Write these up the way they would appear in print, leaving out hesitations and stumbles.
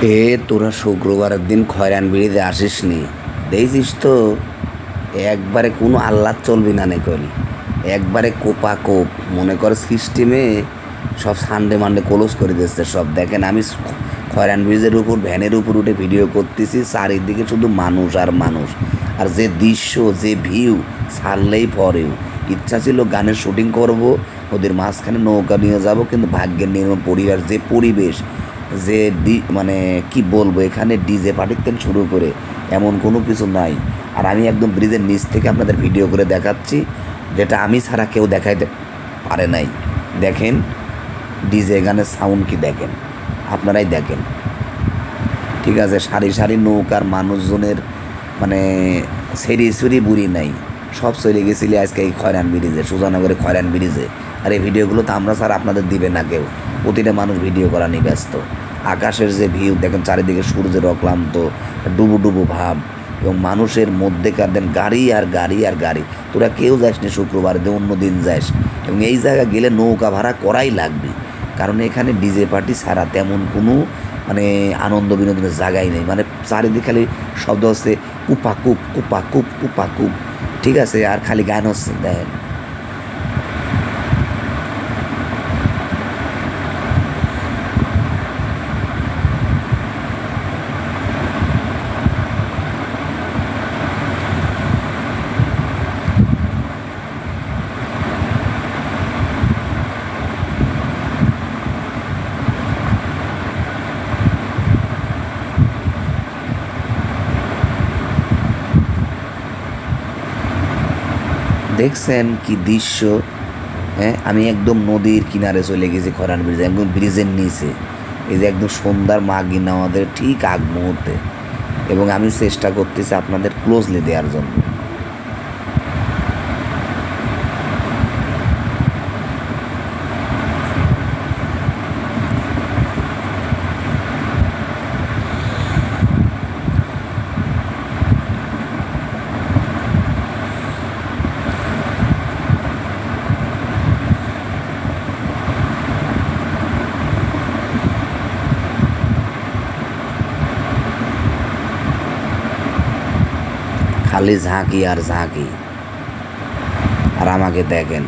এ তোরা শুক্রবারের দিন খয়রান বিড়িতে আসিস নি দেখছিস তো একবারে কোনো আল্লাহ চলবি না নেকল একবারে কোপা কোপ মনে কর সিস্টেমে সব সানডে মানডে ক্লোজ করে দিচ্ছে সব দেখেন আমি খয়রান ব্রিজের উপর ভ্যানের উপর উঠে ভিডিও করতেছি চারিদিকে শুধু মানুষ আর মানুষ আর যে দৃশ্য যে ভিউ ছাড়লেই পরেও ইচ্ছা ছিল গানের শুটিং করব ওদের মাঝখানে নৌকা নিয়ে যাব কিন্তু ভাগ্যের নির্মম পরিবার যে পরিবেশ যে মানে কি বলবো এখানে ডিজে পার্টির থেকে শুরু করে এমন কোনো কিছু নাই। আর আমি একদম ব্রিজের নিচ থেকে আপনাদের ভিডিও করে দেখাচ্ছি যেটা আমি ছাড়া কেউ দেখাইতে পারে নাই। দেখেন ডিজে গানের সাউন্ড কি দেখেন, আপনারাই দেখেন। ঠিক আছে, সারি সারি নৌকার মানুষজনের মানে সেরি বুড়ি নাই, সব চলে গেছিলি আজকে এই খয়রান ব্রিজে, সুজানগরে খয়রান ব্রিজে। আর এই ভিডিওগুলো তো আমরা স্যার আপনাদের দিবে না কেউ, প্রতিটা মানুষ ভিডিও করা নিয়ে ব্যস্ত। আকাশের যে ভিউ দেখেন, চারিদিকে সূর্যের অক্লান্ত ডুবু ডুবু ভাব এবং মানুষের মধ্যেকার দেন গাড়ি আর গাড়ি আর গাড়ি। তোরা কেউ যাস নি শুক্রবার দিয়ে, অন্য দিন যাস। এবং এই জায়গা গেলে নৌকা ভাড়া করাই লাগবে, কারণ এখানে ডিজে পার্টি ছাড়া তেমন কোনো মানে আনন্দ বিনোদনের জায়গাই নেই। মানে চারিদিকে খালি শব্দ হচ্ছে কুপাকুপ কুপাকুপ কুপাকুপ, ঠিক আছে, আর খালি গান হচ্ছে দেখেন। দেখছেন কি দৃশ্য? হ্যাঁ, আমি একদম নদীর কিনারে চলে গেছি, খয়রান ব্রিজ একদম ব্রিজের নিচে। এই যে একদম সন্ধ্যার মাগিনা আমাদের ঠিক আগ মুহূর্তে, এবং আমি চেষ্টা করতেছি আপনাদের ক্লোজলি দেওয়ার জন্য। খালি ঝাঁকি আর ঝাঁকি, আর আমাকে দেখেন।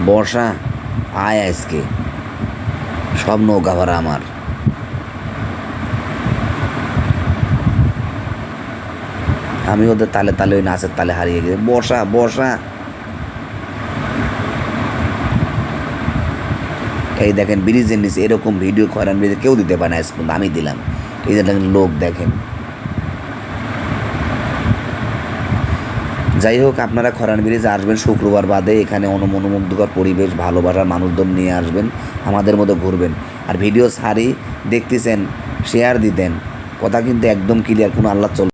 বর্ষা আয় আজকে, সব নৌকা ভরা আমার। আমি ওদের তালে তালে ওই নাচের তালে হারিয়ে গেছি। বর্ষা বর্ষা, এই দেখেন ব্রিজের নিচে এরকম ভিডিও খয়রান ব্রিজে কেউ দিতে পারে না, আমি দিলাম। এই যে দেখেন লোক দেখেন। যাই হোক, আপনারা খয়রান ব্রিজে আসবেন শুক্রবার বাদে, এখানে মনোমুগ্ধকর পরিবেশ, ভালোবাসার মানুষজন নিয়ে আসবেন, আমাদের মতো ঘুরবেন। আর ভিডিও সারি দেখতেছেন, শেয়ার দিতেন, কথা কিন্তু একদম ক্লিয়ার, কোনো আল্লাহ চল